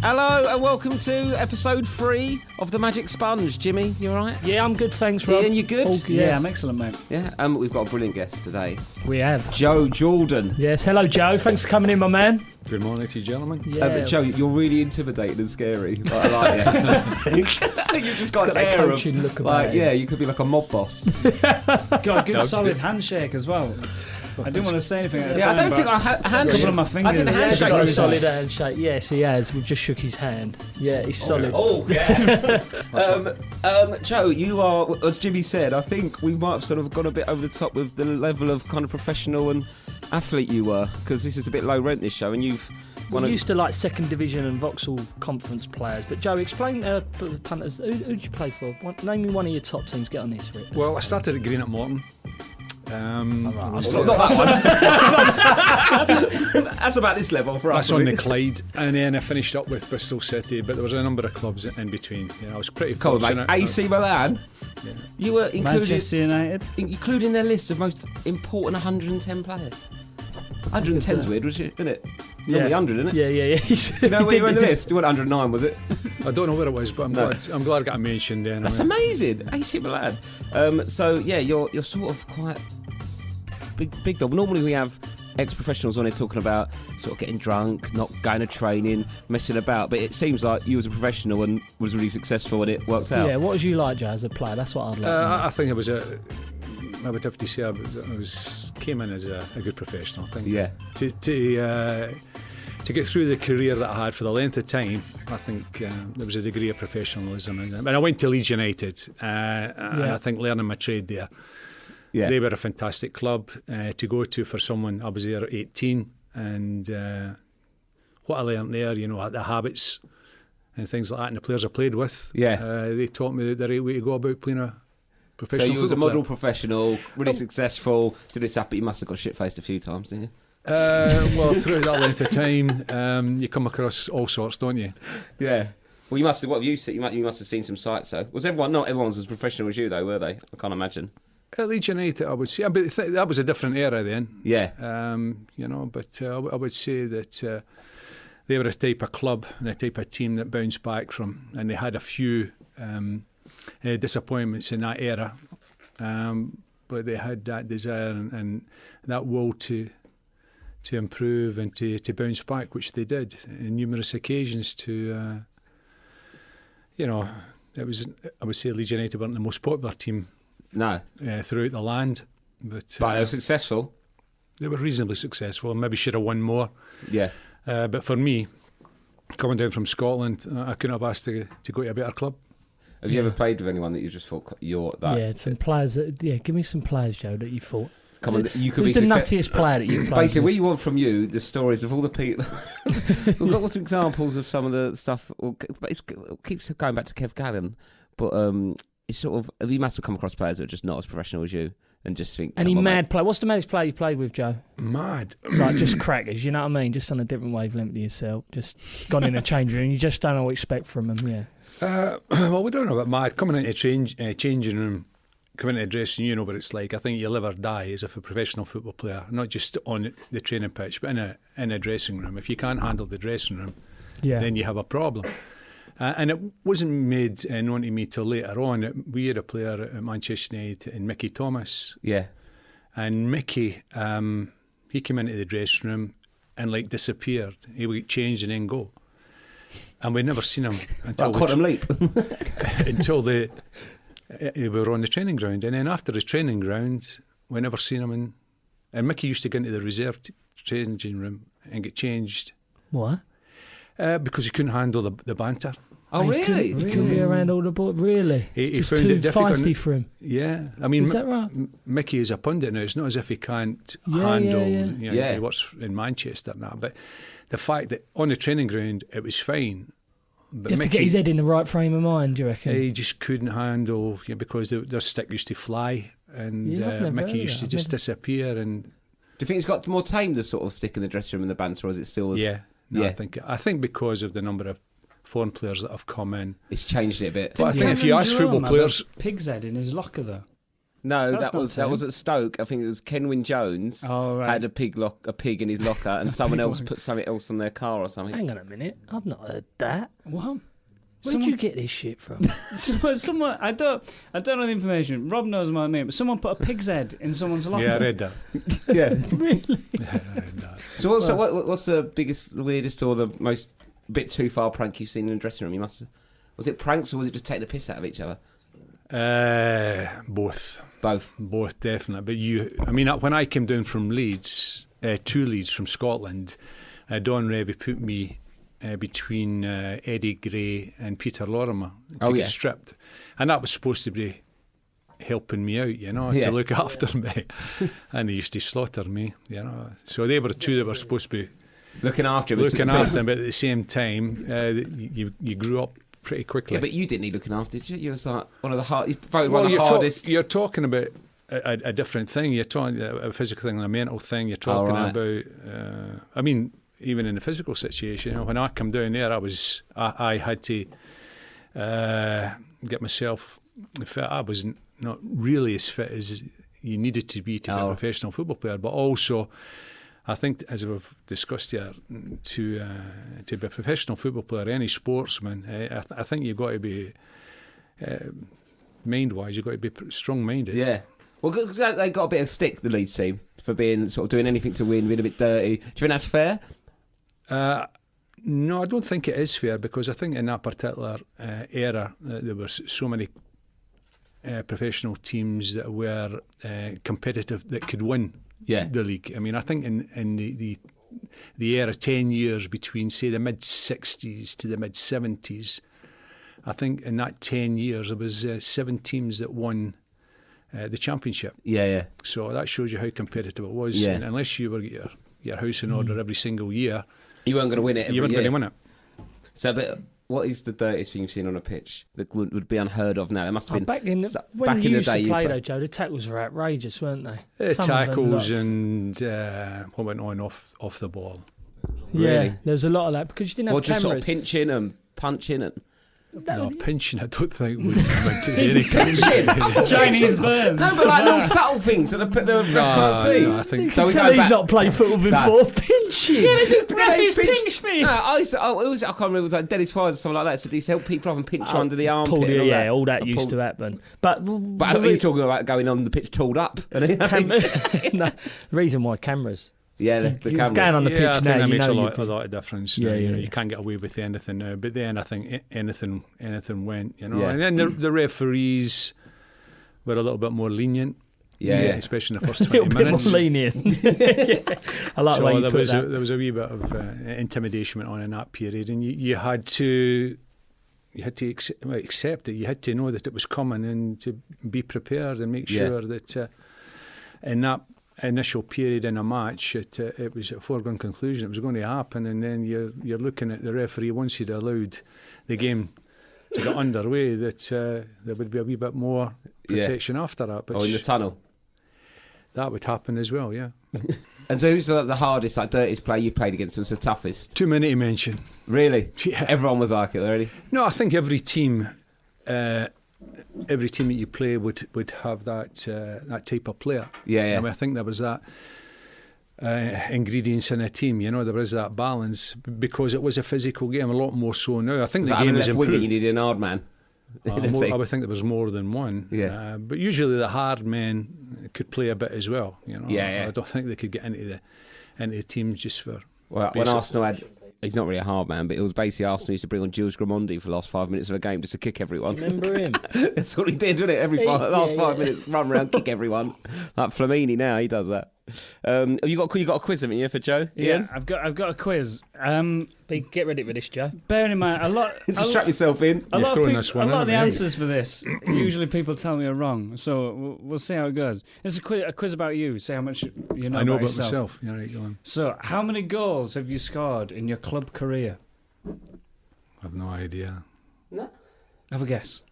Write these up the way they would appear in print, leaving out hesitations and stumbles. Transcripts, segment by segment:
Hello and welcome to episode 3 of The Magic Sponge. Jimmy, you alright? Yeah, I'm good, thanks, Rob. Ian, you good? All good. Yeah, Yes. I'm excellent, mate. Yeah, we've got a brilliant guest today. We have. Joe Jordan. Yes, hello, Joe. Thanks for coming in, my man. Good morning to you, gentlemen. Yeah. But Joe, you're really intimidating and scary. But I like it. You've just got an got that air coaching of, look about it. yeah, you could be like a mob boss. Got a good solid handshake as well. I didn't want to say anything at the Yeah, I time, don't think I a handshake. couple of my fingers. I didn't He's handshake got a with solid handshake. Yes, he has. We've just shook his hand. Yeah, he's solid. Oh, yeah. Joe, you are, as Jimmy said, I think we might have sort of gone a bit over the top with the level of kind of professional and athlete you were, because this is a bit low rent, this show, and you've... We used to like second division and Vauxhall Conference players. But Joe, explain the punters. Who did you play for? Name me one of your top teams. Get on this, Rick. Well, I started at Green at Morton. That's about this level for us. That's on the Clyde, and then I finished up with Bristol City, but there was a number of clubs in between. Yeah, I was pretty Come on, fortunate. mate. AC Milan. Yeah. You were included, Manchester United. including their list of most important 110 players. 110's weird, was it? Isn't it? Normally 100, isn't it? Yeah. Do you know where you were on the list? You went 109, was it? I don't know where it was, but I'm glad I got mentioned. Anyway. That's amazing. AC Milan. So yeah, you're sort of quite big dog. Normally we have ex-professionals on here talking about sort of getting drunk, not going to training, messing about. But it seems like you was a professional and was really successful and it worked out. Yeah, what was you like, Joe, as a player? That's what I'd like. I think I would have to say I came in as a good professional. I think. Yeah. To get through the career that I had for the length of time, I think there was a degree of professionalism in it. And I went to Leeds United, and I think learning my trade there. Yeah. They were a fantastic club to go to for someone. I was there at 18, and what I learned there, the habits and things like that, and the players I played with. Yeah. They taught me the right way to go about playing a professional. So you was a football model player. professional, really successful, did this up, but you must have got shit-faced a few times, didn't you? Well, throughout that length of time, you come across all sorts, don't you? Yeah. Well, you must have. What have you seen? You must have seen some sights. So was everyone? Not everyone was as professional as you, though, were they? I can't imagine. At Leeds United, I would say, but that was a different era then. Yeah. But I would say that they were a type of club and a type of team that bounced back from, and they had a few disappointments in that era, but they had that desire and that will to improve and to bounce back, which they did on numerous occasions. It was, I would say, Leeds United weren't the most popular team. No. Throughout the land, but they were successful. They were reasonably successful, and maybe should have won more. Yeah. But for me, coming down from Scotland, I couldn't have asked to go to a better club. Have you ever played with anyone that you just thought you're that? Yeah, some players. Give me some players, Joe, that you thought. Come on, you could Who's be the nuttiest player that you've played Basically, with? we want from you the stories of all the people. We've got some examples of some of the stuff. But it keeps going back to Kev Gallen, but it's sort of, you must have come across players that are just not as professional as you and just think. Any mad player? What's the maddest player you've played with, Joe? Mad. Like just crackers, you know what I mean? Just on a different wavelength to yourself. Just gone in a change room. You just don't know what to expect from them. Yeah. Well, we don't know about mad. Coming into a changing room, coming into a dressing room, you know what it's like. I think you'll live or die as if a professional football player, not just on the training pitch, but in a dressing room. If you can't handle the dressing room, then you have a problem. And it wasn't made known to me till later on. We had a player at Manchester United, in Mickey Thomas. Yeah. And Mickey, he came into the dressing room and disappeared. He would get changed and then go. And we'd never seen him until Quantum Leap. until we were on the training ground. And then after the training ground, we never seen him. And Mickey used to go into the reserve changing room and get changed. What? Because he couldn't handle the banter. Oh, really? He couldn't be around all the boys. Really? He It's found just too it difficult. feisty for him. Yeah, I mean, Is that right? Mickey is a pundit now. It's not as if he can't handle. He works in Manchester now, but the fact that on the training ground it was fine. But You have to get his head in the right frame of mind, do you reckon? He just couldn't handle because their stick used to fly, and Mickey used to just disappear. And do you think he's got more tame, the sort of stick in the dressing room and the banter, or is it still as... I think because of the number of foreign players that have come in. It's changed it a bit. But I think if you ask football players, pig's head in his locker though. No, That's that was at Stoke. I think it was Kenwyn Jones had a pig in his locker, and someone else put something else on their car or something. Hang on a minute, I've not heard that. What? Where did you get this shit from? Someone, I don't know the information. Rob knows what I mean, but someone put a pig's head in someone's locker. yeah, I read that. Yeah. Really? Yeah, I read that. So what's the biggest, the weirdest, or the most bit too far prank you've seen in a dressing room? You must have, was it pranks or was it just take the piss out of each other? Both, definitely. But when I came down from Leeds, to Leeds from Scotland, Don Revie put me between Eddie Gray and Peter Lorimer to get stripped, and that was supposed to be helping me out, to look after me, and they used to slaughter me, So they were the two that were supposed to be looking after him, but at the same time, you grew up pretty quickly. Yeah, but you didn't need looking after, did you? You was like one of the hardest. You're talking about a different thing. You're talking a physical thing and a mental thing. You're talking about. Even in the physical situation, when I come down there, I had to get myself fit. I was not really as fit as you needed to be a professional football player, but also, I think, as we've discussed here, to be a professional football player, any sportsman, I think you've got to be mind-wise. You've got to be strong-minded. Yeah. Well, they got a bit of stick, the Leeds team, for being sort of doing anything to win, being a bit dirty. Do you think that's fair? No, I don't think it is fair, because I think in that particular era there were so many professional teams that were competitive, that could win the league. I think in the era 10 years between, say, the mid-60s to the mid-70s, I think in that 10 years there was 7 teams that won the championship. Yeah. So that shows you how competitive it was. Yeah. And unless you were your house in order every single year, you weren't going to win it. You weren't going to win it. So, but what is the dirtiest thing you've seen on a pitch that would be unheard of now? It must have been back in the used to play, though, Joe. The tackles were outrageous, weren't they? Tackles and what went on off the ball. Yeah, really? there was a lot of that because you didn't have cameras. Just sort of pinching and punching and. No, pinching I don't think would come into any kind of Chinese burns. No, but like little subtle things that the ref can't see. No, I think so. He's not played football before. Pinching. Yeah, they do. Referees pinch me. No, I can't remember. It was like Dennis Wise or something like that. So they used to help people up and pinch you under the armpit. All that used to happen. But are you talking about going on the pitch tooled up? No, the reason why cameras. Yeah, the cameras. Going on the pitch I think now, that makes a lot of difference. Yeah, you can't get away with anything now. But then I think anything went. Yeah. And then the referees were a little bit more lenient. Yeah. Especially in the first 20 a little minutes. bit more lenient. I like why you put that. There was a wee bit of intimidation went on in that period, and you had to accept it. You had to know that it was coming and to be prepared and make sure that in that initial period in a match, it was a foregone conclusion it was going to happen, and then you're looking at the referee, once he'd allowed the game to get underway, that there would be a wee bit more protection after that. In the tunnel. That would happen as well, yeah. And so who's the hardest, dirtiest player you played against? Was the toughest? Too many to mention. Really? Yeah. Everyone was like it already? No, I think every team that you play would have that type of player. Yeah. I think there was that ingredients in a team. There was that balance because it was a physical game, a lot more so now. I think the game has improved. You needed an hard man. I would think there was more than one. Yeah. But usually the hard men could play a bit as well. Yeah. I don't think they could get into the team just for. Well, when Arsenal had. He's not really a hard man, but it was basically Arsenal used to bring on Jules Gramondi for the last 5 minutes of a game just to kick everyone. Remember him? That's what he did, wasn't it? Last 5 minutes, run around, kick everyone. Like Flamini now, he does that. You got a quiz, haven't you, for Joe? Yeah, Ian? I've got a quiz. Get ready for this, Joe. Bearing in mind, strap yourself in. A lot of the out. answers for this, usually people tell me are wrong. So we'll see how it goes. It's a quiz about you. See how much you know. I know about yourself. myself. Yeah, right, go on. So, how many goals have you scored in your club career? I've no idea. No. Have a guess.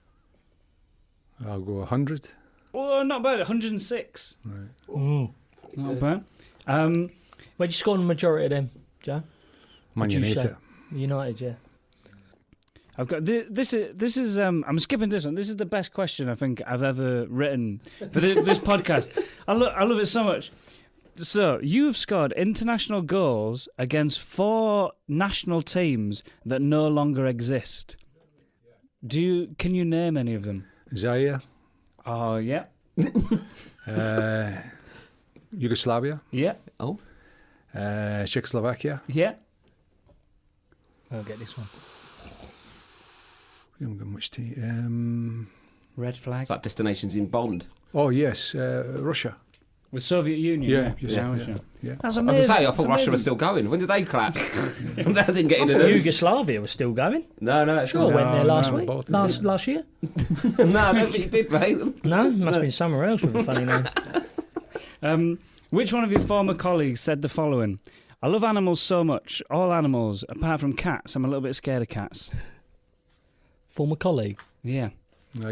I'll go 100. Oh, not bad. 106. Right. Not bad. Where'd you score the majority of them, Joe? Man What'd you United. say? United, yeah. I've got this is I'm skipping this one. This is the best question I think I've ever written for this podcast. I love it so much. So you've scored international goals against 4 national teams that no longer exist. Can you name any of them? Zaire, Oh yeah, Yugoslavia, yeah, Czechoslovakia. yeah. I'll get this one. We haven't got much tea. Red flag. It's like destinations in Bond. Oh yes, Russia. With Soviet Union. Yeah. That's I amazing. was say, I That's thought Russia amazing. was still going. When did they collapse? They didn't get I into thought this. Yugoslavia was still going. No, it's Sure, not. went there last no, week. both Last year. No, I don't think you did, mate. No, must have been somewhere else with a funny name. Which one of your former colleagues said the following? I love animals so much, all animals, apart from cats. I'm a little bit scared of cats. Former colleague. Yeah.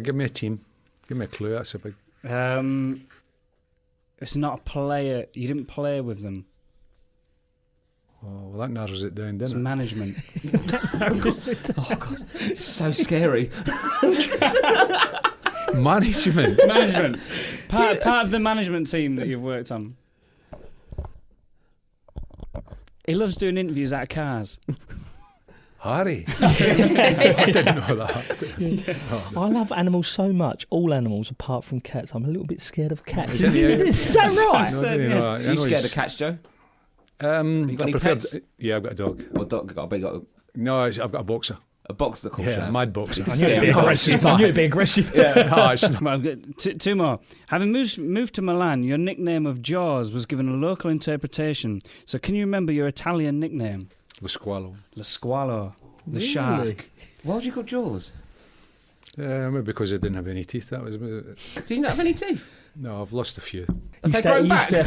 Give me a team. Give me a clue. That's a big. It's not a player. You didn't play with them. Oh, well, that narrows it down, It's doesn't it? management. Oh, God. It's so scary. Management. Management. Part of the management team that you've worked on. He loves doing interviews out of cars. Harry. I didn't know that. I love animals so much. All animals apart from cats. I'm a little bit scared of cats. Yeah. Is that right? No, I didn't know that. I You know scared he's- of cats, Joe? You got any pets? Yeah, I've got a dog. Or dog? I bet you got No, I've got a boxer. a boxer, of course. you Yeah, have. mad boxer. I knew it'd be aggressive. I knew it'd be aggressive. No, it's not. Well, I've got two more. Having moved to Milan, your nickname of Jaws was given a local interpretation. So can you remember your Italian nickname? Lo Squalo. Lo Squalo. The Really? shark. Why would you call Jaws? Maybe because I didn't have any teeth. That was. Do you not have any teeth? No, I've lost a few. Have they grown back? No,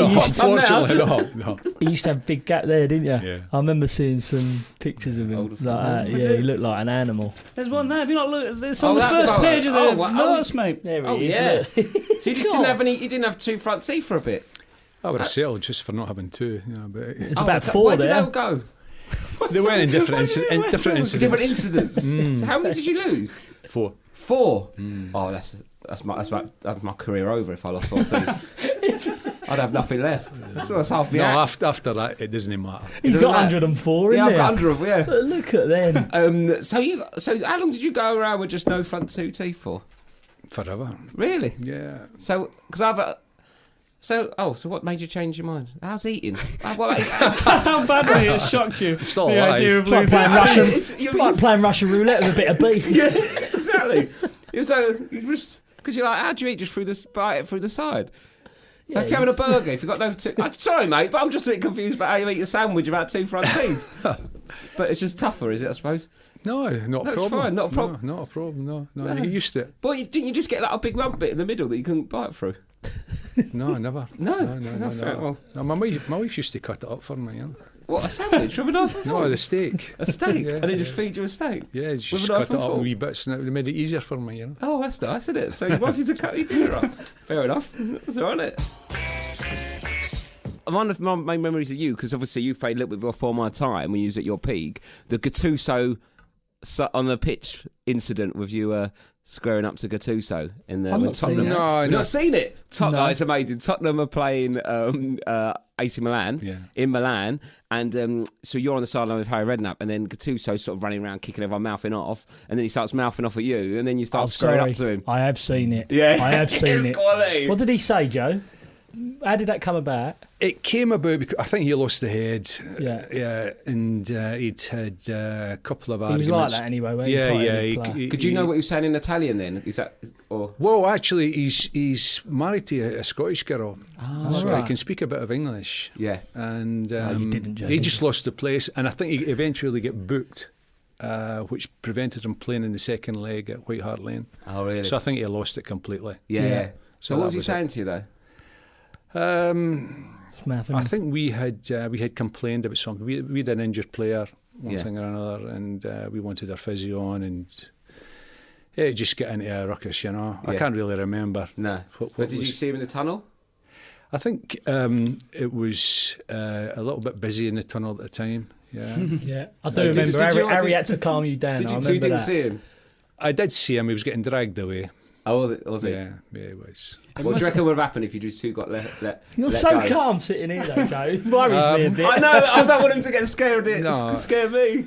unfortunately, no. He used to have a big gap there, didn't you? Yeah. I remember seeing some pictures of him Older like fella. that. Yeah, he looked like an animal. There's one there. Have you not looked? It's Oh, on the that first photo. page of the Oh, wow. notes, mate. There he Oh, is. yeah. look. So you just didn't have any. You didn't have 2 front teeth for a bit. I would have settled just for not having 2. You know, but It's about so 4 where did there. they all go? they went in different incidents. Different incidents. So how many did you lose? 4. 4. Oh, that's my career over if I lost 4 teeth. I'd have nothing left. That's half the No, act. after that, it doesn't matter. He's Doesn't got matter. 104 in Yeah, I've there. got 100 of them, yeah. Look at them. So how long did you go around with just no front 2 teeth for? Forever. Really? Yeah. So, because so what made you change your mind? How's eating? How badly it shocked you. Still The alive. idea of It's like losing playing teeth. Russian. It's- It's like playing Russian roulette with a bit of beef. Yeah, exactly. So you just because you're like, how do you eat just through the bite it through the side? Yeah, if you're having a burger, if you've got no sorry, mate, but I'm just a bit confused about how you eat a sandwich without 2 front teeth. But it's just tougher, is it? I suppose. No, not a That's problem. fine, not a problem. No, not a problem. No, you get used to it. But didn't you just get like a big lump bit in the middle that you couldn't bite through? No, never. No, no. fair, well, No, my wife used to cut it up for me. You know? what, a sandwich with a knife and No, fork? the steak. A steak, Yeah, and they just feed you a steak. Yeah, she With just a knife cut it and up in fork? wee bits, and it made it easier for me. You know. Oh, that's nice, isn't it? So your wife used to cut you dinner up. Fair enough. That's all right, isn't it? One of my main memories of you, because obviously you played a little bit before my time when you was at your peak, the Gattuso on the pitch incident with you squaring up to Gattuso in the I've when not seen Tottenham. it. No, You've not seen it? No. It's amazing. Tottenham are playing AC Milan Yeah. in Milan, and so you're on the sideline with Harry Redknapp, and then Gattuso sort of running around kicking everyone mouthing off, and then he starts mouthing off at you, and then you start Oh, squaring sorry. up to him. I have seen it. Yeah, I have seen It's it. quality. What did he say, Joe? How did that come about? It came about because I think he lost the head. Yeah. and he'd had a couple of He arguments. was like that anyway. When Yeah, he yeah. started to play. Could you know what he was saying in Italian then? Is that or? Well, actually, he's married to a Scottish girl, so right. he can speak a bit of English. Yeah. And you didn't, Joe, he did just lost the place, and I think he eventually got booked, which prevented him playing in the second leg at White Hart Lane. Oh really? So I think he lost it completely. yeah. Yeah. So So what that was he was it. saying to you though? Smashing I him. think we had complained about something. We had an injured player, one Yeah. thing or another, and we wanted our physio on, and it just got into a ruckus, you know. I Yeah. can't really remember. No. What But did was- you see him in the tunnel? I think it was a little bit busy in the tunnel at the time. Yeah. Yeah, I do So did- remember. did you- Harry had to calm you down. Did I you remember two didn't that. see him? I did see him. He was getting dragged away. Oh, was it? Was he? Yeah, it was. What do you reckon would have happened if you just two got let You're let so go? calm sitting here, though, Joe. It worries me a bit. I know. I don't want him to get scared. It No. scare me.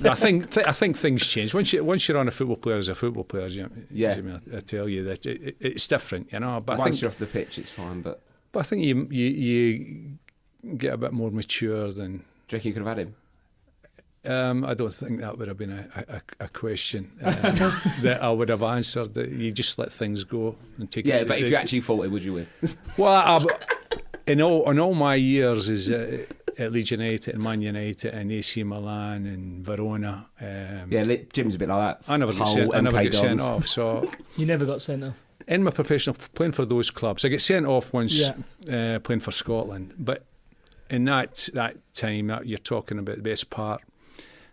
I think things change once you're on a football player as a football player. Yeah. I tell you that it's different, you know. But I Once think you're off the pitch, it's fine. But I think you get a bit more mature than. do you reckon you could have had him? I don't think that would have been a question that I would have answered. That you just let things go and take. Yeah, but if you actually fought it, would you win? Well, in all my years is at Leeds United and Man United and AC Milan and Verona. Yeah, Jim's a bit like that. I never get Hull, sent MK off. So You never got sent off. in my professional playing for those clubs, I get sent off once Yeah. playing for Scotland. But in that time, you're talking about the best part.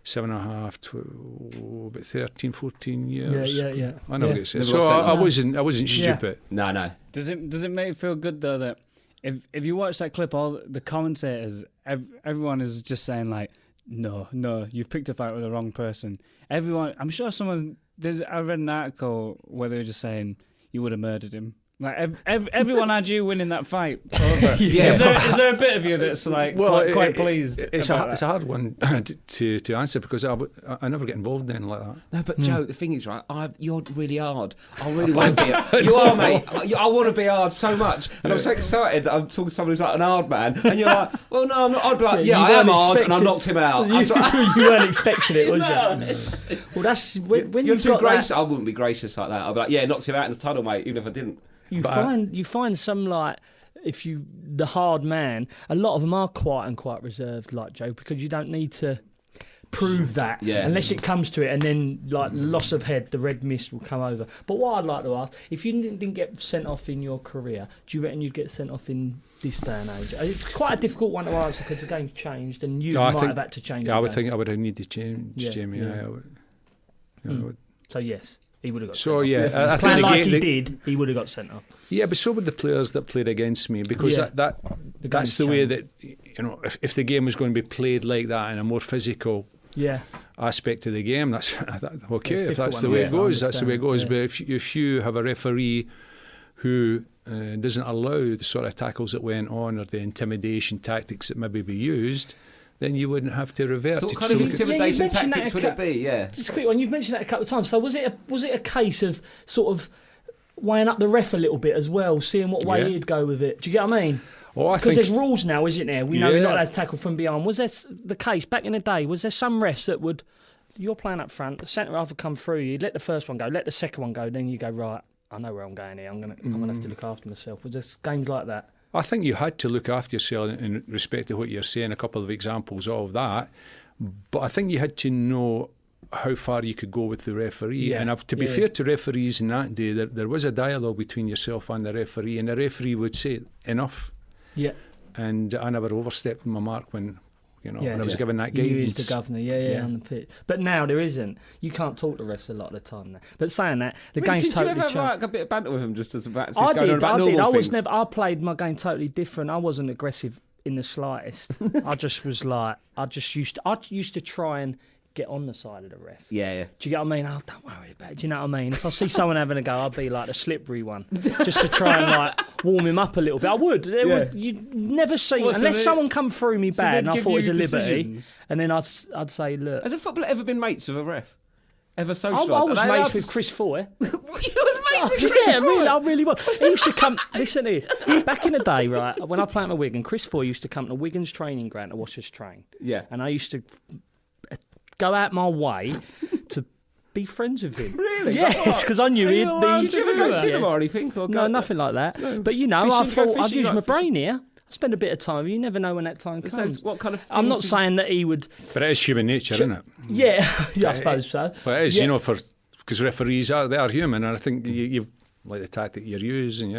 7.5 to about 13, 14 years. Yeah. I know. Yeah. It's Never so got sent I wasn't Yeah. stupid. No. Does it make you feel good though that if you watch that clip, all the commentators, everyone is just saying like, no, you've picked a fight with the wrong person. Everyone, I'm sure someone. I read an article where they were just saying you would have murdered him. Like everyone had you winning that fight. Over. Yeah. Is there a bit of you that's like quite pleased? It's about a hard one to answer because I never get involved in like that. No, but Joe, the thing is, right? You're really hard. I really want to be. You are, mate. I want to be hard so much, and I'm so excited that I'm talking to someone who's like an hard man, and you're like, well, no, I'm not. I'd be like, Yeah, yeah, you I am weren't hard, and I expecting- knocked him out. That's what- You weren't expecting it, was No. you? Well, that's when You're you've too got gracious. that. I wouldn't be gracious like that. I'd be like, yeah, knocked him out in the tunnel, mate, even if I didn't. You But find some like the hard man. A lot of them are quiet and quite reserved, like Joe, because you don't need to prove that unless it comes to it, and then like loss of head, the red mist will come over. But what I'd like to ask, if you didn't get sent off in your career, do you reckon you'd get sent off in this day and age? It's quite a difficult one to answer because the game's changed, and you might have had to change. Yeah, I would think I would have needed to change, Yeah, Jamie. yeah. I would. So yes, he would have got. So sent off. yeah, I Playing think like he did, he would have got sent off. Yeah, but so would the players that played against me because Yeah. that's game's the way changed. that if the game was going to be played like that in a more physical Yeah, aspect of the game, that's okay. It's If that's difficult the one, way yeah, it goes, I that's the way it goes. understand, But if you have a referee who doesn't allow the sort of tackles that went on or the intimidation tactics that maybe be used, then you wouldn't have to revert. So what to kind of stroke- intimidation mentioned that tactics a would it be? Yeah. just a quick one. You've mentioned that a couple of times. So was it a case of sort of weighing up the ref a little bit as well, seeing what way Yeah. he'd go with it? Do you get what I mean? Oh, I Because think there's rules now, isn't there? We know we're not Yeah. allowed to tackle from behind. Was that the case back in the day? Was there some refs that would, you're playing up front, the centre half would come through you, let the first one go, let the second one go, then you go, right, I know where I'm going here, I'm gonna have to look after myself. Was there games like that? I think you had to look after yourself in respect to what you're saying, a couple of examples of that. But I think you had to know how far you could go with the referee. Yeah. And to be fair to referees in that day, there was a dialogue between yourself and the referee, and the referee would say, enough. Yeah. And I never overstepped my mark when I was Yeah. given that You knew he guidance. was the governor, yeah, on the pitch. But now there isn't. You can't talk to refs a lot of the time now. But saying that, the game's Did you totally ever have changed. like a bit of banter with him just as about I going on about normal I things? was never. I played my game totally different. I wasn't aggressive in the slightest. I just was like, I used to try and get on the side of the ref. Yeah. Do you get what I mean? Oh, don't worry about it. Do you know what I mean? If I see someone having a go, I'd be like the slippery one, just to try and like warm him up a little bit. I would. You'd never see Well, so unless they- someone come through me so bad they'd and I give thought it was a you liberty, decisions? and then I'd say, look. Has a footballer ever been mates with a ref? Ever I socialised? was Are they allowed mates to with Chris Foy. You was mates with Chris Yeah, Foy? I really was. He used to come. Listen to this. Back in the day, right, when I played at Wigan, Chris Foy used to come to Wigan's training ground to watch us train. Yeah. And I used to go out my way to be friends with him. Really? Yes, because I knew he'd be. Did you ever go Yes. cinema or anything? Or No, go, nothing like that. But you know, I Fishing, go thought I'd fishing, use like my fishing. brain here. I spend a bit of time. You never know when that time So comes. what kind of? I'm not things- saying that he would. But it is human nature, isn't it? Yeah, I suppose so. Well, it is, Yeah. because referees they are human, and I think you like the tactic you're using,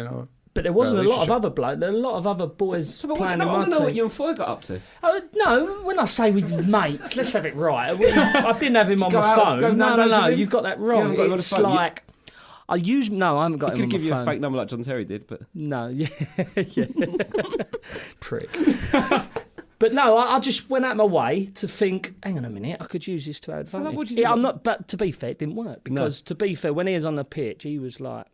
But there wasn't a lot of relationship. other blokes. There were a lot of other boys So, but playing I in want my to know team. what you and Foy got up to. Oh, no, when I say with mates, let's have it right. I didn't have him on go my out, phone. go No, Nando's with him? you've got that You wrong. haven't got him on It's the phone. like I haven't got He him could on give my you phone. a fake number like John Terry did, but No, yeah, yeah. Prick. But no, I just went out my way to think, hang on a minute, I could use this to our advantage. like, what did you do? I'm not, but to be fair, it didn't work. Because to be fair, when he was on the pitch, he was like,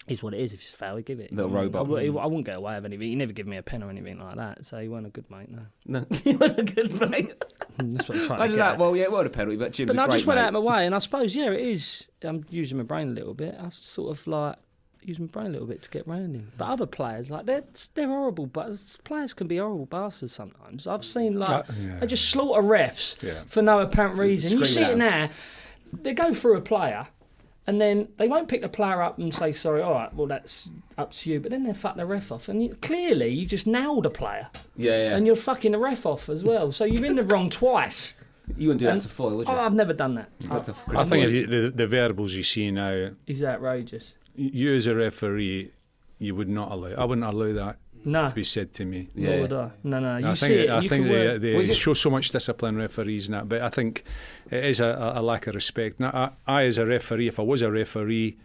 is what it is. If it's a foul, we give it. Little robot. I wouldn't get away with anything. He never give me a pen or anything like that. So he wasn't a good mate, no. No, you weren't a good mate. That's what I'm trying Imagine to get that. at. Well, yeah, it was a penalty, but Jim's But a no, I great just went mate. out of my way, and I suppose, yeah, it is. I'm using my brain a little bit. I sort of like use my brain a little bit to get round him. But other players, like they're horrible. But players can be horrible bastards sometimes. I've seen they just slaughter refs for no apparent reason. You see it now. They go through a player. And then they won't pick the player up and say, sorry, all right, well, that's up to you. But then they fuck the ref off. And clearly, you just nailed a player. Yeah. And you're fucking the ref off as well. So you're in the wrong twice. You wouldn't do that to Foy, would you? I've never done that. I think the verbals you see now, Is outrageous. you as a referee, you would not allow. I wouldn't allow that No. to be said to me. Nor would I. No. You I see think, it. I You think can work. they show so much discipline, referees, and that. But I think it is a lack of respect. Now, I, as a referee, if I was a referee,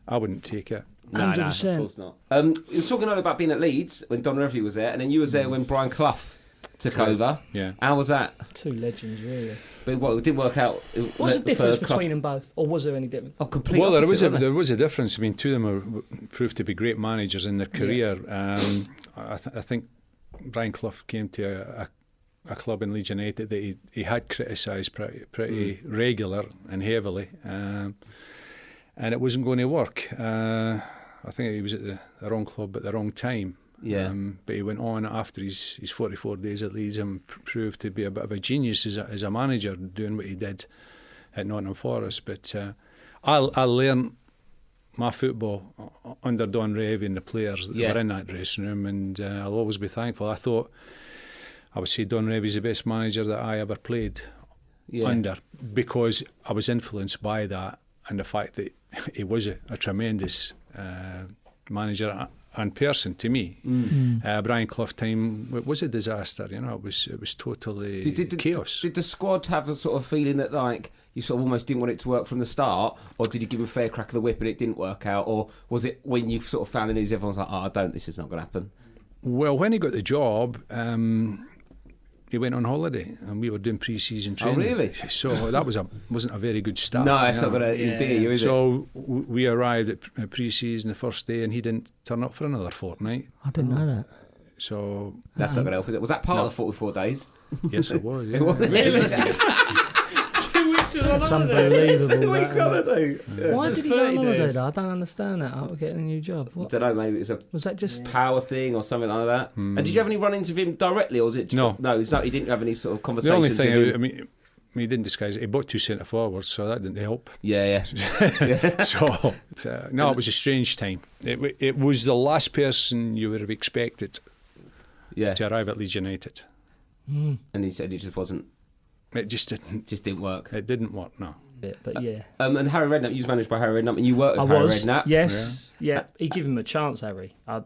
I wouldn't take it. No, 100%. of course not. You was talking earlier about being at Leeds when Don Revie was there, and then you was there when Brian Clough took over. Yeah. How was that? Two legends, really. But what, it didn't work out. What's the difference between them both? Or was there any difference? Oh, completely. Well, there was a difference. I mean, two of them proved to be great managers in their career. I think Brian Clough came to a club in Leeds United that he had criticised pretty regular and heavily, and it wasn't going to work. I think he was at the wrong club at the wrong time. Yeah. But he went on after his 44 days at Leeds and proved to be a bit of a genius as a manager, doing what he did at Nottingham Forest. But I learned my football under Don Revie and the players that were in that dressing room, and I'll always be thankful. I would say Don Revie's the best manager that I ever played under, because I was influenced by that and the fact that he was a tremendous manager and person to me. Brian Clough time was a disaster. You know, it was totally chaos. Did the squad have a sort of feeling that like you sort of almost didn't want it to work from the start, or did you give him a fair crack of the whip and it didn't work out, or was it when you sort of found the news everyone's like, this is not going to happen? Well, when he got the job, he went on holiday and we were doing pre-season training. Oh, really? So that wasn't a very good start. No, it's not going to endear you, is it? So we arrived at pre-season the first day and he didn't turn up for another fortnight. I didn't know that. So that's not going to help, is it? Was that part of the 44 days? Yes, it was. Yeah. It was really? 2 weeks of It's holiday. unbelievable. holiday. Why did he go on 30 holiday days. though? I don't understand that. After getting a new job. I What? don't know, maybe it's a Was that just... power thing or something like that. And did you have any run-ins with him directly, or was it... No. No, he didn't have any sort of The conversations only thing, with him? I mean, he didn't disguise it. He bought two centre forwards, so that didn't help. Yeah. So no, it was a strange time. It was the last person you would have expected to arrive at Leeds United. And he said it just wasn't... It just didn't work. It didn't work. No. But yeah. And Harry Redknapp, you was managed by Harry Redknapp, and you worked with Harry Redknapp. Yes. Yeah. He gave him a chance, Harry. I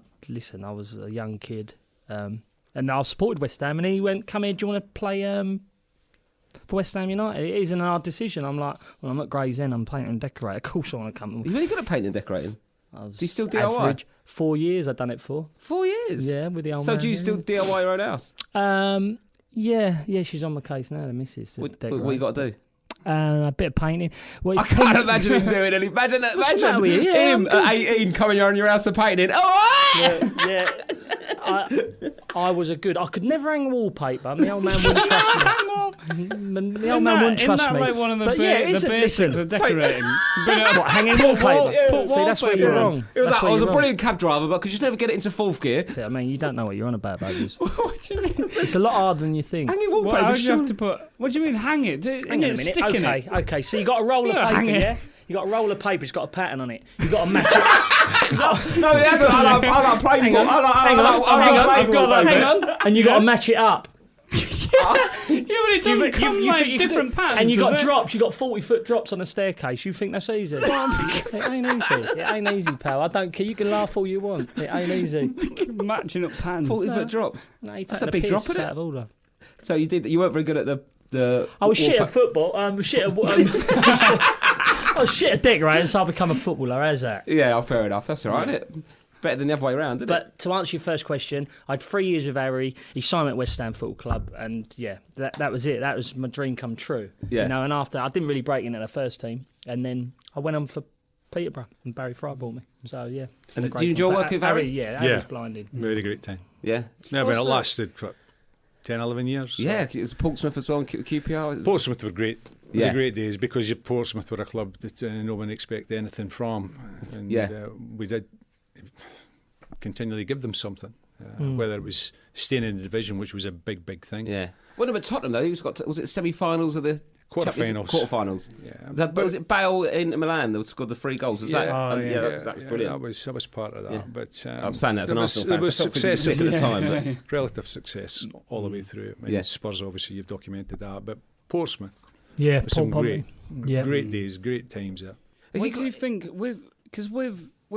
was a young kid. And I supported West Ham, and he went, come here, do you want to play for West Ham United? It isn't a hard decision. I'm like, well, I'm at Gravesend, I'm painting and decorating. Of course I want to come. You're really good at painting and decorating. I was Do you still DIY? average. 4 years I've done it for. 4 years? Yeah, with the old So man. do you still DIY your own house? Yeah, she's on my case now, the missus. What you got to do? A bit of painting. Well, I can't imagine him doing any. Imagine him at 18 coming around your house and painting. Oh, yeah. I was a good. I could never hang wallpaper. My old man wouldn't trust me. The old man wouldn't trust Isn't me. that like one of the, But yeah, the basics of decorating? What, hanging wallpaper? See, that's where you're wrong. It was That's I where was a you're brilliant cab driver, but could you just never get it into fourth gear? wrong. I mean, you don't know what you're on about, babies. What do you mean? It's a lot harder than you think. Hanging What, wallpaper. how do you have to put? What do you mean hang it? Hang on a minute. Sticking it. Okay. So you got a roll of Yeah, paper, hang it. yeah? You got a roll of paper. It's got a pattern on it. You got to match it. No, it hasn't. I like plain Hang ball. Hang on. And you got to match it up. Yeah, but it doesn't come like different patterns. And you got does it? drops. You got 40-foot drops on a staircase. You think that's easy? It ain't easy. It ain't easy, pal. I don't care. You can laugh all you want. It ain't easy. Matching up pans. 40-foot drops. No, you That's take a the big drop, piss isn't it? out of order. So you weren't very good at the. I was shit at football. I was shit at decorating, so I become a footballer. How's that? Yeah, fair enough. That's all right, isn't it? better than the other way around, didn't it? But to answer your first question, I had 3 years with Harry. He signed me at West Ham Football Club, and that was it. That was my dream come true. Yeah. And after I didn't really break into the first team, and then I went on for Peterborough, and Barry Fry bought me. So yeah. And do you enjoy working with Harry? Yeah, Harry's blinding. Very great time. Yeah. Yeah, but it lasted, 10, 11 years. So. Yeah, it was Portsmouth as well, and QPR. Portsmouth were great. It was a great days because Portsmouth were a club that no one expected anything from. And we did continually give them something, whether it was staying in the division, which was a big, big thing. Yeah. What about Tottenham, though? Was it semi-finals of the... Quarterfinals. Yeah. Was it Bale in Milan that scored the 3 goals? Was that? That was brilliant. That was part of that. Yeah. But I'm saying that as an Arsenal fan. There was success at the time, but relative success all the way through. I mean, Spurs, obviously, you've documented that. But Portsmouth, some great days, great times there. What do you think with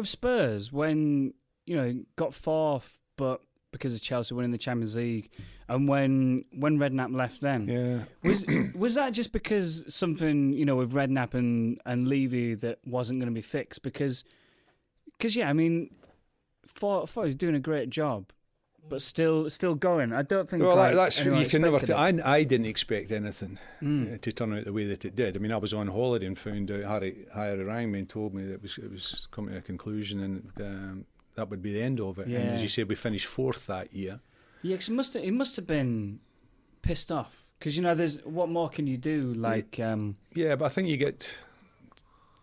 Spurs when got 4th, but because of Chelsea winning the Champions League, and when Redknapp left, then was that just because something with Redknapp and Levy that wasn't going to be fixed? Because I mean, Ford was doing a great job, but still going. I don't think. Well, that's you can never. I didn't expect anything to turn out the way that it did. I mean, I was on holiday and found out Harry rang me and told me that it was coming to a conclusion, and that would be the end of it. Yeah. And as you said, we finished 4th that year. Yeah, because he must have been pissed off. Because there's what more can you do? Like, but I think you get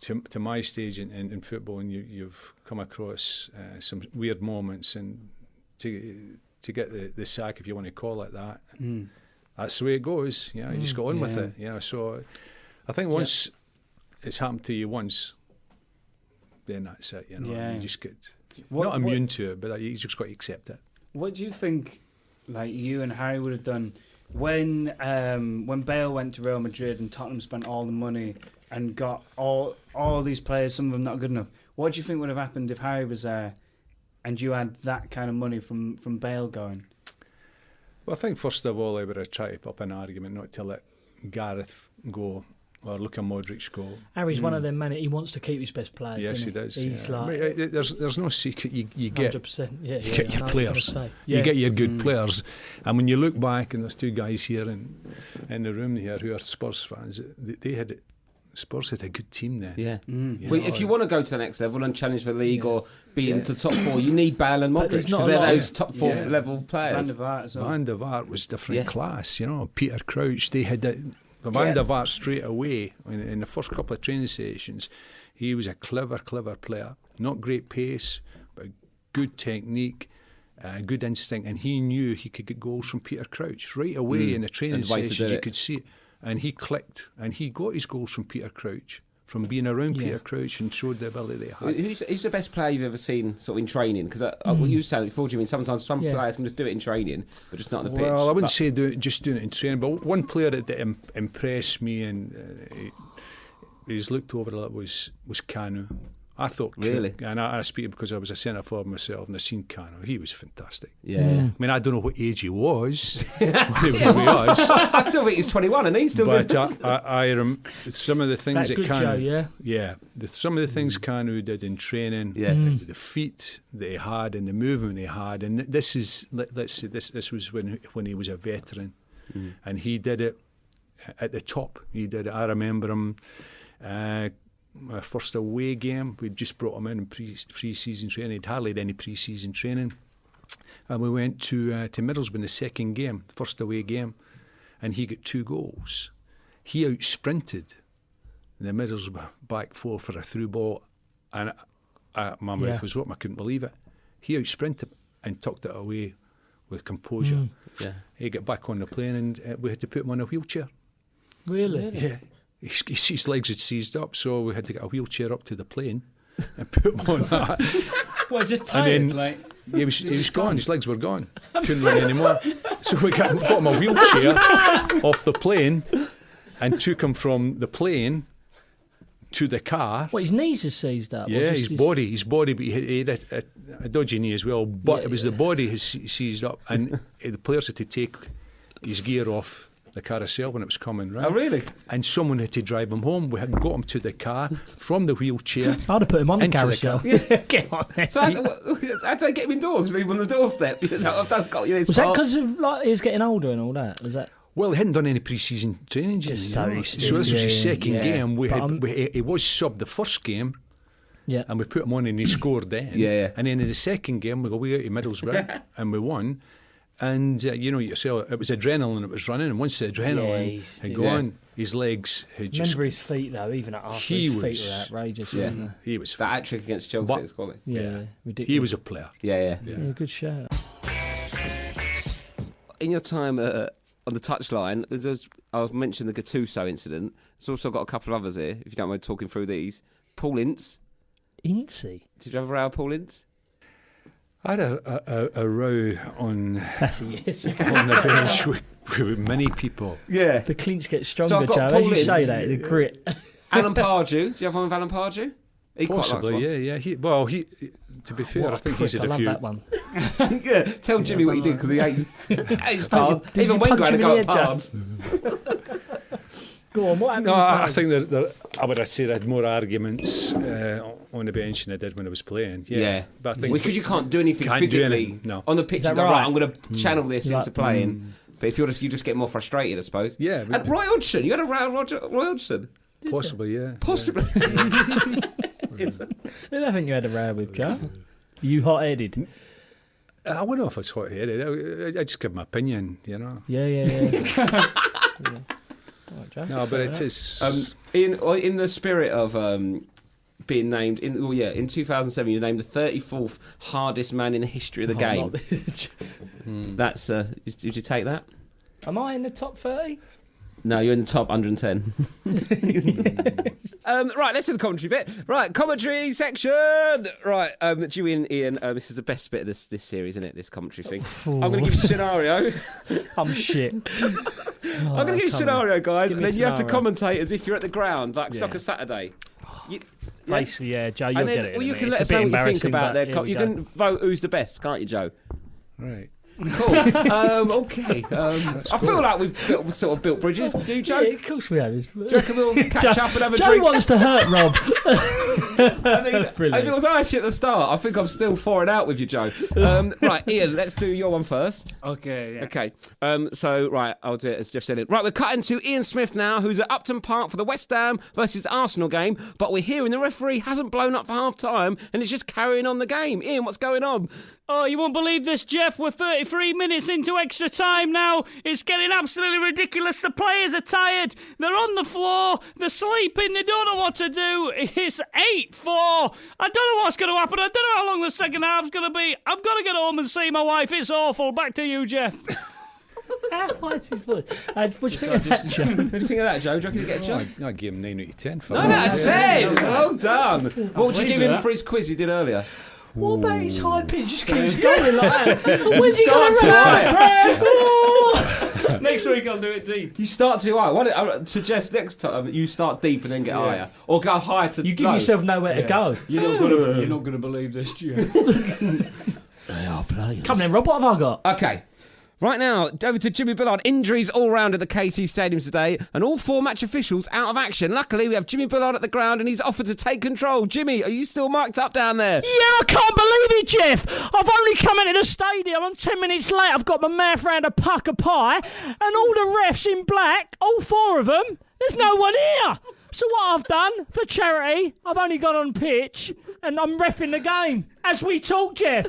to my stage in football, and you've come across some weird moments, and to get the sack, if you want to call it that, that's the way it goes. You just go on with it. So I think once it's happened to you once, then that's it. You just get not immune to it, but you just got to accept it. What do you think, like you and Harry would have done when Bale went to Real Madrid and Tottenham spent all the money and got all these players, some of them not good enough? What do you think would have happened if Harry was there and you had that kind of money from Bale going? Well, I think first of all I would have tried to put up an argument not to let Gareth go or Luka Modric go. Harry's one of them men. He wants to keep his best players. Yes, he does. He's like there's no secret. You get 100%. You get your players. You get your good players. And when you look back, and there's 2 guys here in the room here who are Spurs fans, Spurs had a good team then. Yeah. If you want to go to the next level and challenge the league or be into top 4, you need Bale and Modric because they're those top 4 level players. Van der Vaart was different class. Peter Crouch. They had that. Van der Vaart straight away in the first couple of training sessions, he was a clever player. Not great pace, but good technique, good instinct, and he knew he could get goals from Peter Crouch right away in the training sessions. You could see it, and he clicked, and he got his goals from Peter Crouch, from being around Peter Crouch, and showed the ability they had. Who's the best player you've ever seen sort of in training? Because what you sound before, Jimmy, sometimes some players can just do it in training, but just not on the pitch. Well, I wouldn't say just doing it in training, but one player that impressed me and he's looked over a lot was Kanu. I thought, really, and I speak because I was a centre forward myself, and I seen Kanu. He was fantastic. Yeah. I mean, I don't know what age he was when he was. I still think he's 21, and he's still. But I some of the things that Kanu, some of the things Kanu did in training, the feet that he had and the movement he had, and this is this was when he was a veteran, and he did it at the top. He did it. I remember him. My first away game, we'd just brought him in pre-season training. He'd hardly had any pre-season training, and we went to Middlesbrough in the second game, the first away game, and he got 2 goals. He out-sprinted the Middlesbrough back 4 for a through ball, and my mouth was open. I couldn't believe it. He out-sprinted and tucked it away with composure. He got back on the plane, and we had to put him on a wheelchair. Really? Yeah. His legs had seized up, so we had to get a wheelchair up to the plane and put him on that. Well, just tired, he was gone. His legs were gone. Couldn't run anymore. So we got him a wheelchair off the plane and took him from the plane to the car. Well, his knees are seized up. Yeah, his body, but he had a dodgy knee as well. But it was the body has seized up, and the players had to take his gear off the carousel when it was coming round. Oh, really? And someone had to drive him home. We hadn't got him to the car from the wheelchair. I'd have put him on the into carousel. Get on there. So how did they get him indoors? Leave him on the doorstep? You know, I've got you this Was that far. because of like he's getting older and all that? Was that? Well, he hadn't done any pre-season training, Jimmy, Just you so know. he's So this was his still- second yeah. game. But He was subbed the first game, Yeah. and we put him on and he scored then. Yeah. And then in the second game, we go way out to Middlesbrough and we won. And you know yourself, it was adrenaline that was running, and once the adrenaline had gone, his legs had just. Remember his feet though, even at after his feet were outrageous. Yeah. Weren't He was. That hat-trick against Chelsea But- is quality. they? Yeah. Ridiculous. He was a player. Yeah. Yeah, good shout. In your time on the touchline, I mentioned the Gattuso incident. It's also got a couple of others here, if you don't mind talking through these. Paul Ince. Incy. Did you have a row with Paul Ince? I had a row on That's yes. on the bench with many people. Yeah. The clinch gets So stronger, I've got Joe. As Paul you say Ince. that, the grit. Alan Pardew. Do you have one with Alan Pardew? He Possibly, quite yeah. He, to be fair, What I a think prick. he's had I a love few. that one. likes yeah. Tell Jimmy what you did because he hates Pard. Did Even you Wenger punch had to him in go the at head, Pards. Go on, what happened? No, with I Pard? think I would have said I had more arguments on the bench than I did when I was playing. Yeah. But I think Because you can't do anything Can't do physically anything, no. on the pitch. Is that You go, right? right, I'm going to channel this You're into like, playing. But if you just get more frustrated, I suppose. Yeah, And Roy Hodgson. You had a row with Roy Hodgson? possibly, yeah. Possibly. Who haven't you had a row with, Joe? You hot-headed? I wouldn't know if it's hot-headed. I just give my opinion, you know. Yeah. Yeah. All right, Joe. No, but it is. In the spirit of being named in 2007, you were named the 34th hardest man in the history of the game. That's did you take that? Am I in the top 30? No, you're in the top 110. Right, let's do the commentary bit. Right, commentary section. Right, Dewey and Ian, this is the best bit of this series, isn't it? This commentary thing. I'm going to give you a scenario. I'm shit. I'm going to give you a scenario, guys, Give and me then you have to scenario. commentate as if you're at the ground, like Yeah. Soccer Saturday. Basically, yeah, Joe, you'll And then, get it. well, in a you minute. can let It's us a know bit what you think embarrassing, about but their. here we You go. can vote who's the best, can't you, Joe? Right. Cool. Okay. I feel like we've sort of built bridges. Do you, Joe? Yeah, of course we have. Do you reckon we'll catch up and have a Joe drink? wants to hurt Rob. I mean, Brilliant. if it was icy at the start, I think I'm still falling out with you, Joe. Right, Ian, let's do your one first. Okay, yeah. Okay. Right, I'll do it as Jeff said it. Right, we're cutting to Ian Smith now, who's at Upton Park for the West Ham versus Arsenal game. But we're hearing the referee hasn't blown up for half time and it's just carrying on the game. Ian, what's going on? Oh, you won't believe this, Jeff. We're 33 minutes into extra time now. It's getting absolutely ridiculous. The players are tired. They're on the floor. They're sleeping. They don't know what to do. It's 8-4. I don't know what's going to happen. I don't know how long the second half's going to be. I've got to get home and see my wife. It's awful. Back to you, Jeff. What do you think of that, Joe? What do you think of that, Joe? Do you reckon you get a job? I gave him 9 out of 10 for 9 that. out of 10! Well done. What would you pleased give with him that. for his quiz he did earlier? What about his high pitch? Just keeps going like that. When's he Start going to too run high. out of breath? Next week I'll do it deep. You start too high. I would suggest next time you start deep and then get higher. Or go higher to You give low. yourself nowhere to go. You're not gonna believe this, Jeff. They are players. Come then, Rob, what have I got? Okay. Right now, over to Jimmy Bullard. Injuries all round at the KC Stadium today, and all 4 match officials out of action. Luckily, we have Jimmy Bullard at the ground, and he's offered to take control. Jimmy, are you still marked up down there? Yeah, I can't believe it, Jeff. I've only come into the stadium. I'm 10 minutes late. I've got my mouth round a puck of pie, and all the refs in black, all 4 of them, there's no one here. So what I've done, for charity, I've only got on pitch, and I'm reffing the game as we talk, Jeff.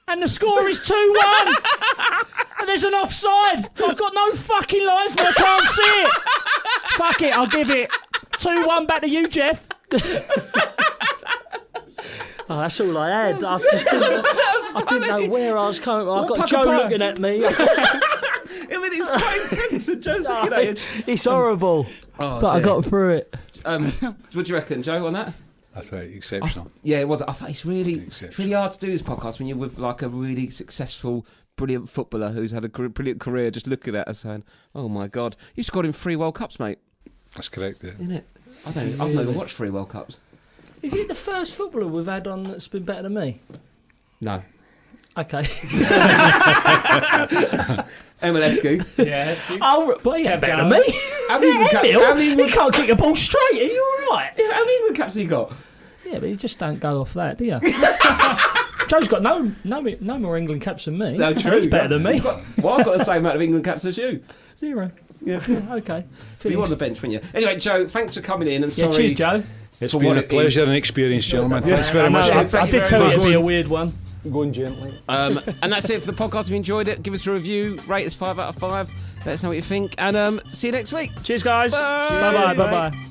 And the score is 2-1. And there's an offside. I've got no fucking lines and I can't see it. Fuck it, I'll give it 2-1 back to you, Jeff. Oh, that's all I had. I didn't know where I was coming. I've got puck Joe apart? looking at me. I mean, it's quite intense with Joe's looking at you. It's horrible. But I dear. got through it. What do you reckon, Joe, on that? I thought exceptional. Yeah, it was. I thought it's really Exceptional. hard to do this podcast when you're with like a really successful, brilliant footballer who's had a brilliant career. Just looking at us saying, "Oh my God, you scored in 3 World Cups, mate." That's correct, yeah. Isn't it? I've never watched 3 World Cups. Is it the first footballer we've had on that's been better than me? No. Okay. Emelescu. Yeah, oh, but he had better than me. How many He can't kick a ball straight. Are you all right? How many England caps has he got? Yeah, but you just don't go off that, do you? Joe's got no more England caps than me. No, true. He's better than me. I've got the same amount of England caps as you. 0. Yeah. Okay. You were on the bench, weren't you? Anyway, Joe, thanks for coming in. And sorry. Cheers, Joe. It's been a pleasure and experience, gentlemen. Thanks very much. I did tell you it'd be a weird one. Going gently. And that's it for the podcast. If you enjoyed it, give us a review. Rate us 5 out of 5. Let us know what you think. And see you next week. Cheers, guys. Bye. Bye-bye.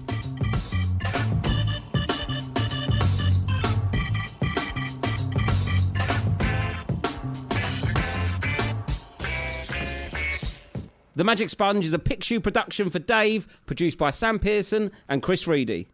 The Magic Sponge is a Pixiu production for Dave, produced by Sam Pearson and Chris Reidy.